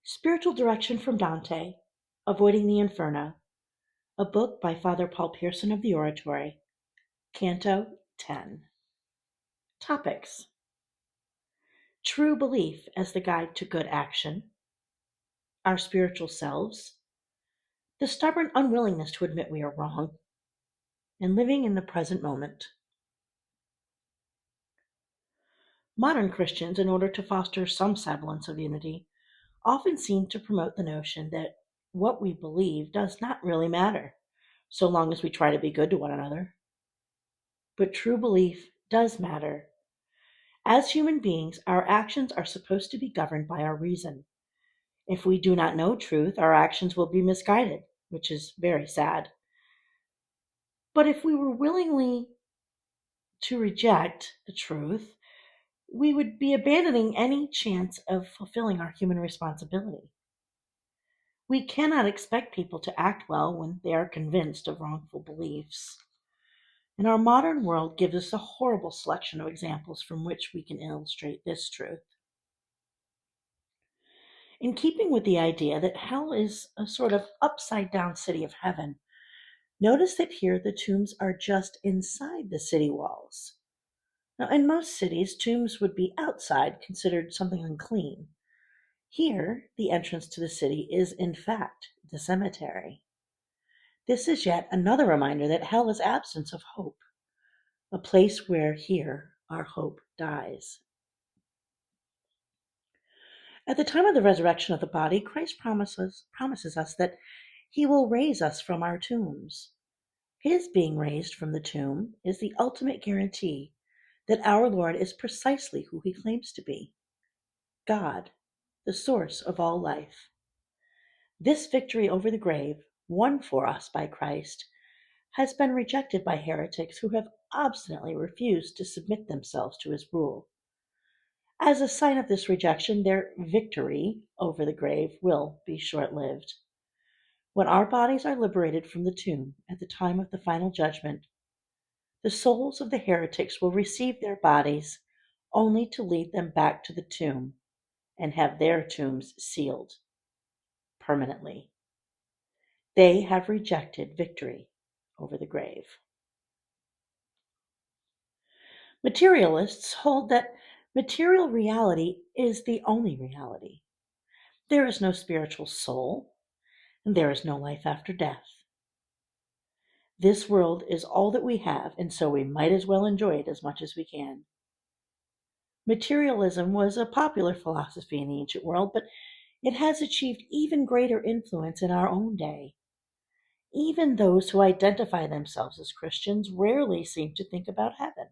Spiritual Direction from Dante, Avoiding the Inferno, a book by Father Paul Pearson of the Oratory, Canto 10. Topics: True belief as the guide to good action, our spiritual selves, the stubborn unwillingness to admit we are wrong, and living in the present moment. Modern Christians, in order to foster some semblance of unity, often seem to promote the notion that what we believe does not really matter, so long as we try to be good to one another. But true belief does matter. As human beings, our actions are supposed to be governed by our reason. If we do not know truth, our actions will be misguided, which is very sad. But if we were willingly to reject the truth, we would be abandoning any chance of fulfilling our human responsibility. We cannot expect people to act well when they are convinced of wrongful beliefs. And our modern world gives us a horrible selection of examples from which we can illustrate this truth. In keeping with the idea that hell is a sort of upside-down city of heaven, notice that here the tombs are just inside the city walls. Now, in most cities, tombs would be outside, considered something unclean. Here, the entrance to the city is, in fact, the cemetery. This is yet another reminder that hell is absence of hope, a place where here our hope dies. At the time of the resurrection of the body, Christ promises us that he will raise us from our tombs. His being raised from the tomb is the ultimate guarantee that our Lord is precisely who he claims to be: God, the source of all life. This victory over the grave, won for us by Christ, has been rejected by heretics who have obstinately refused to submit themselves to his rule. As a sign of this rejection, their victory over the grave will be short-lived. When our bodies are liberated from the tomb at the time of the final judgment, the souls of the heretics will receive their bodies only to lead them back to the tomb and have their tombs sealed permanently. They have rejected victory over the grave. Materialists hold that material reality is the only reality. There is no spiritual soul, and there is no life after death. This world is all that we have, and so we might as well enjoy it as much as we can. Materialism was a popular philosophy in the ancient world, but it has achieved even greater influence in our own day. Even those who identify themselves as Christians rarely seem to think about heaven.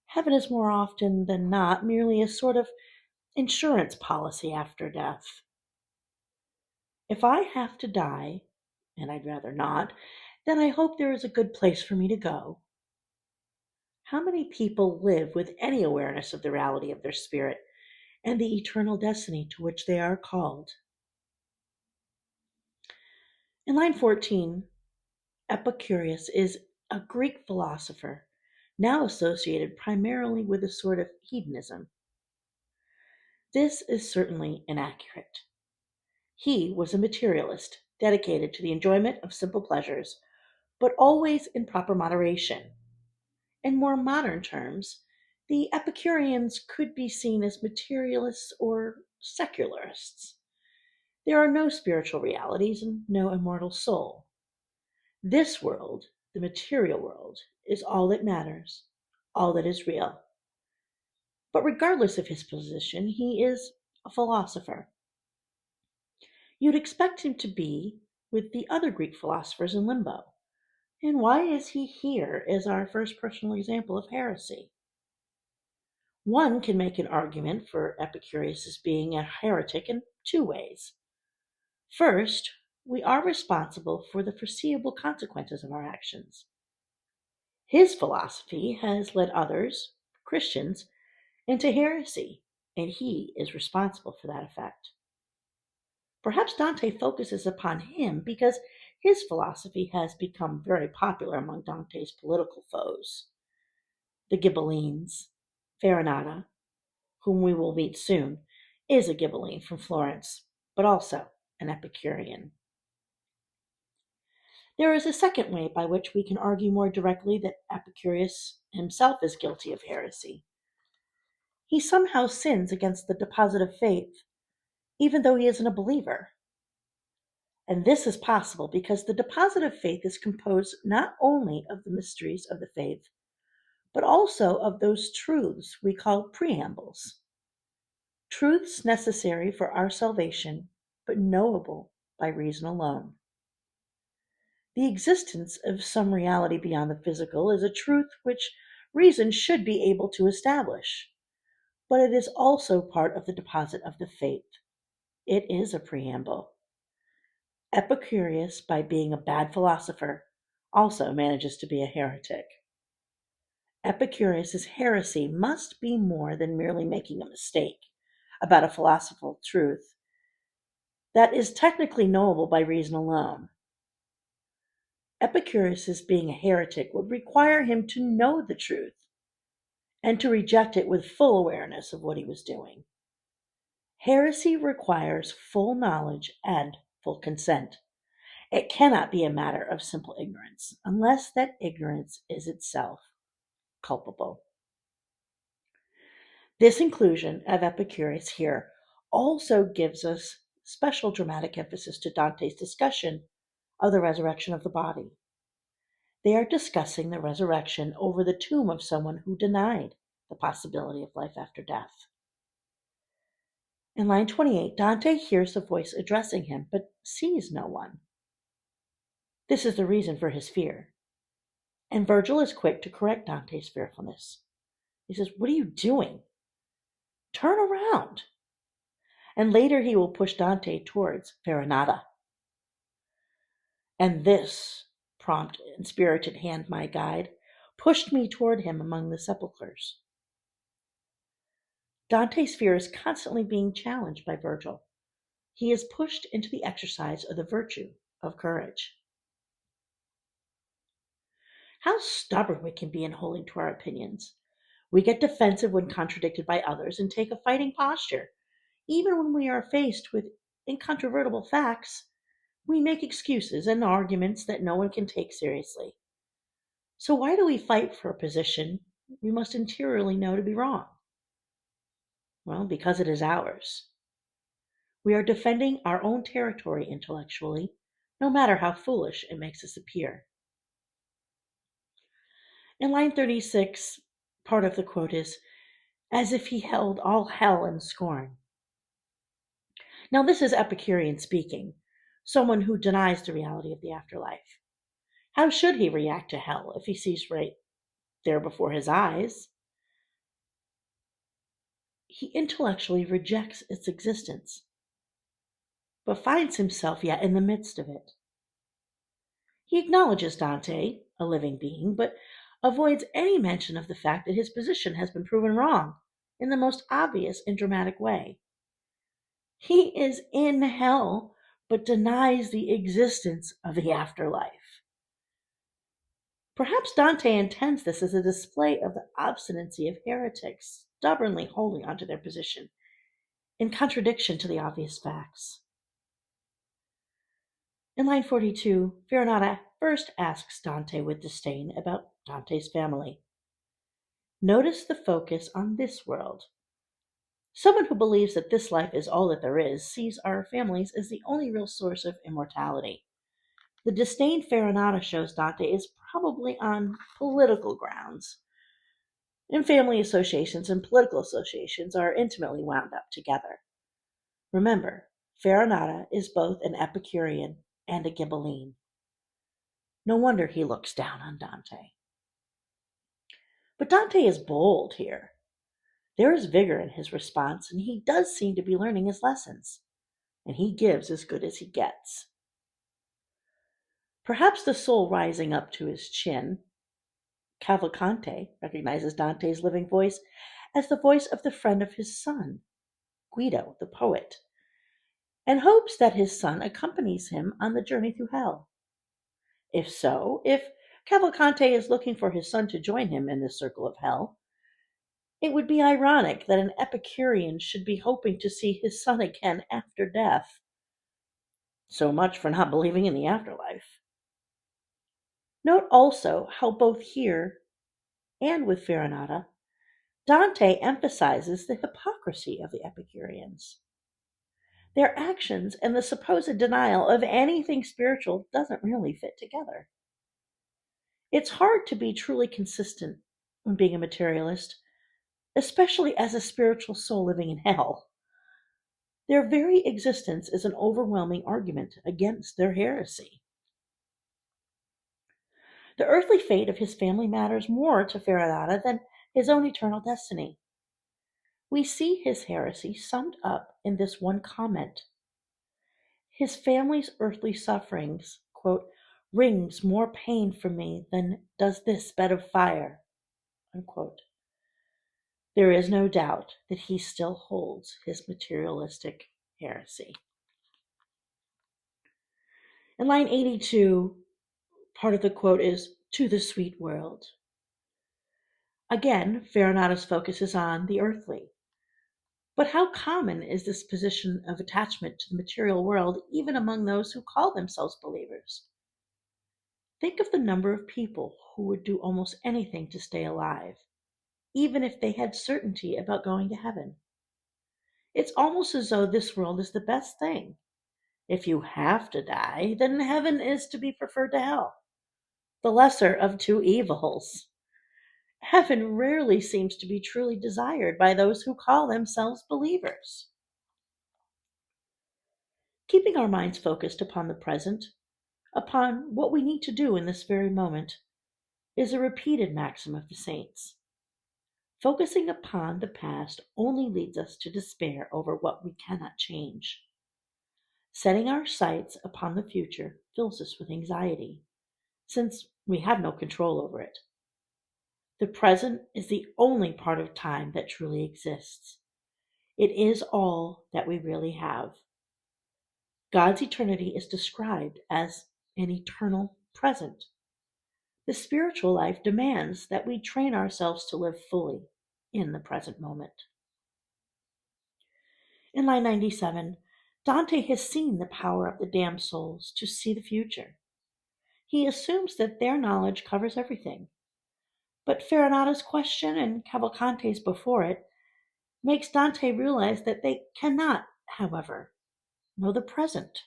Heaven is more often than not merely a sort of insurance policy after death. If I have to die, and I'd rather not, then I hope there is a good place for me to go. How many people live with any awareness of the reality of their spirit and the eternal destiny to which they are called? In line 14, Epicurus is a Greek philosopher, now associated primarily with a sort of hedonism. This is certainly inaccurate. He was a materialist, dedicated to the enjoyment of simple pleasures, but always in proper moderation. In more modern terms, the Epicureans could be seen as materialists or secularists. There are no spiritual realities and no immortal soul. This world, the material world, is all that matters, all that is real. But regardless of his position, he is a philosopher. You'd expect him to be with the other Greek philosophers in limbo. And why is he here as our first personal example of heresy? One can make an argument for Epicurus as being a heretic in two ways. First, we are responsible for the foreseeable consequences of our actions. His philosophy has led others, Christians, into heresy, and he is responsible for that effect. Perhaps Dante focuses upon him because his philosophy has become very popular among Dante's political foes. The Ghibellines, Farinata, whom we will meet soon, is a Ghibelline from Florence, but also an Epicurean. There is a second way by which we can argue more directly that Epicurus himself is guilty of heresy. He somehow sins against the deposit of faith, even though he isn't a believer. And this is possible because the deposit of faith is composed not only of the mysteries of the faith, but also of those truths we call preambles. Truths necessary for our salvation, but knowable by reason alone. The existence of some reality beyond the physical is a truth which reason should be able to establish, but it is also part of the deposit of the faith. It is a preamble. Epicurus, by being a bad philosopher, also manages to be a heretic. Epicurus's heresy must be more than merely making a mistake about a philosophical truth that is technically knowable by reason alone. Epicurus's being a heretic would require him to know the truth and to reject it with full awareness of what he was doing. Heresy requires full knowledge and full consent. It cannot be a matter of simple ignorance, unless that ignorance is itself culpable. This inclusion of Epicurus here also gives us special dramatic emphasis to Dante's discussion of the resurrection of the body. They are discussing the resurrection over the tomb of someone who denied the possibility of life after death. In line 28, Dante hears a voice addressing him, but sees no one. This is the reason for his fear. And Virgil is quick to correct Dante's fearfulness. He says, "What are you doing? Turn around." And later he will push Dante towards Farinata. And this prompt and spirited hand, my guide, pushed me toward him among the sepulchres. Dante's fear is constantly being challenged by Virgil. He is pushed into the exercise of the virtue of courage. How stubborn we can be in holding to our opinions. We get defensive when contradicted by others and take a fighting posture. Even when we are faced with incontrovertible facts, we make excuses and arguments that no one can take seriously. So why do we fight for a position we must interiorly know to be wrong? Well, because it is ours. We are defending our own territory intellectually, no matter how foolish it makes us appear. In line 36, part of the quote is, "As if he held all hell in scorn." Now, this is Epicurean speaking, someone who denies the reality of the afterlife. How should he react to hell if he sees right there before his eyes? He intellectually rejects its existence, but finds himself yet in the midst of it. He acknowledges Dante, a living being, but avoids any mention of the fact that his position has been proven wrong in the most obvious and dramatic way. He is in hell, but denies the existence of the afterlife. Perhaps Dante intends this as a display of the obstinacy of heretics stubbornly holding onto their position, in contradiction to the obvious facts. In line 42, Farinata first asks Dante with disdain about Dante's family. Notice the focus on this world. Someone who believes that this life is all that there is sees our families as the only real source of immortality. The disdain Farinata shows Dante is probably on political grounds. And family associations and political associations are intimately wound up together. Remember, Farinata is both an Epicurean and a Ghibelline. No wonder he looks down on Dante. But Dante is bold here. There is vigor in his response, and he does seem to be learning his lessons, and he gives as good as he gets. Perhaps the soul rising up to his chin, Cavalcante recognizes Dante's living voice as the voice of the friend of his son, Guido, the poet, and hopes that his son accompanies him on the journey through hell. If so, if Cavalcante is looking for his son to join him in this circle of hell, it would be ironic that an Epicurean should be hoping to see his son again after death. So much for not believing in the afterlife. Note also how both here and with Farinata, Dante emphasizes the hypocrisy of the Epicureans. Their actions and the supposed denial of anything spiritual doesn't really fit together. It's hard to be truly consistent when being a materialist, especially as a spiritual soul living in hell. Their very existence is an overwhelming argument against their heresy. The earthly fate of his family matters more to Farinata than his own eternal destiny. We see his heresy summed up in this one comment. His family's earthly sufferings, quote, wrings more pain from me than does this bed of fire, unquote. There is no doubt that he still holds his materialistic heresy. In line 82, part of the quote is, to the sweet world. Again, Farinata's focus is on the earthly. But how common is this position of attachment to the material world even among those who call themselves believers? Think of the number of people who would do almost anything to stay alive, even if they had certainty about going to heaven. It's almost as though this world is the best thing. If you have to die, then heaven is to be preferred to hell, the lesser of two evils. Heaven rarely seems to be truly desired by those who call themselves believers. Keeping our minds focused upon the present, upon what we need to do in this very moment, is a repeated maxim of the saints. Focusing upon the past only leads us to despair over what we cannot change. Setting our sights upon the future fills us with anxiety, since we have no control over it. The present is the only part of time that truly exists. It is all that we really have. God's eternity is described as an eternal present. The spiritual life demands that we train ourselves to live fully in the present moment. In line 97, Dante has seen the power of the damned souls to see the future. He assumes that their knowledge covers everything. But Farinata's question and Cavalcante's before it makes Dante realize that they cannot, however, know the present.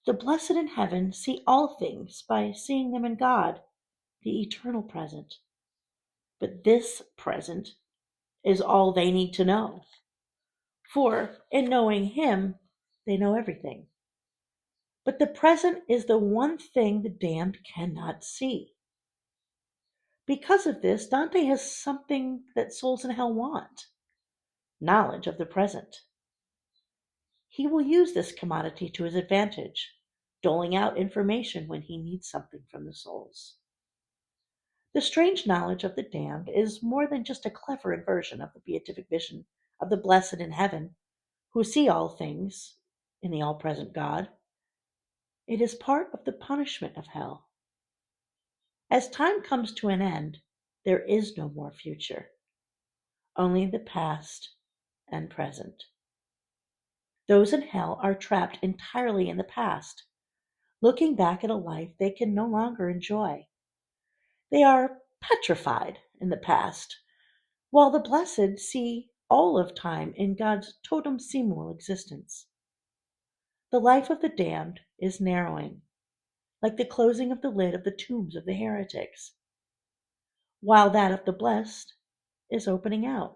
The blessed in heaven see all things by seeing them in God, the eternal present. But this present is all they need to know. For in knowing Him, they know everything. But the present is the one thing the damned cannot see. Because of this, Dante has something that souls in hell want: knowledge of the present. He will use this commodity to his advantage, doling out information when he needs something from the souls. The strange knowledge of the damned is more than just a clever inversion of the beatific vision of the blessed in heaven, who see all things in the all-present God. It is part of the punishment of hell. As time comes to an end, there is no more future, only the past and present. Those in hell are trapped entirely in the past, looking back at a life they can no longer enjoy. They are petrified in the past, while the blessed see all of time in God's totum simul existence. The life of the damned is narrowing, like the closing of the lid of the tombs of the heretics, while that of the blessed is opening out.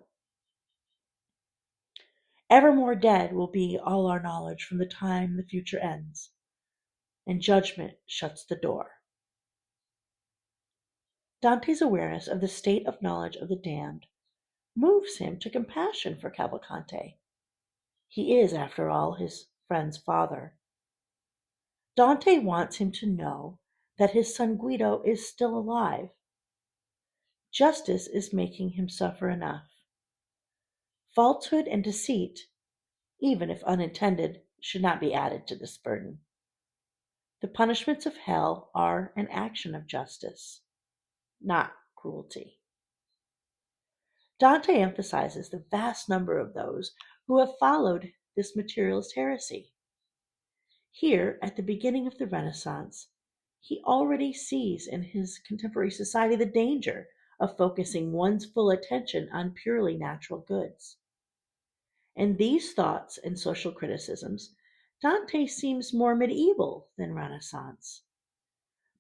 Evermore dead will be all our knowledge from the time the future ends, and judgment shuts the door. Dante's awareness of the state of knowledge of the damned moves him to compassion for Cavalcante. He is, after all, his friend's father. Dante wants him to know that his son Guido is still alive. Justice is making him suffer enough. Falsehood and deceit, even if unintended, should not be added to this burden. The punishments of hell are an action of justice, not cruelty. Dante emphasizes the vast number of those who have followed this materialist heresy. Here, at the beginning of the Renaissance, he already sees in his contemporary society the danger of focusing one's full attention on purely natural goods. In these thoughts and social criticisms, Dante seems more medieval than Renaissance.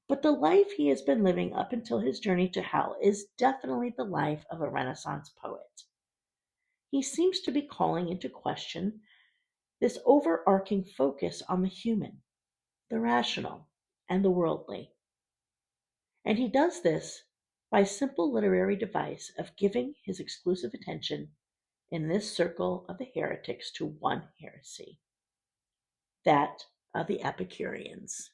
But the life he has been living up until his journey to hell is definitely the life of a Renaissance poet. He seems to be calling into question this overarching focus on the human, the rational, and the worldly. And he does this by simple literary device of giving his exclusive attention in this circle of the heretics to one heresy, that of the Epicureans.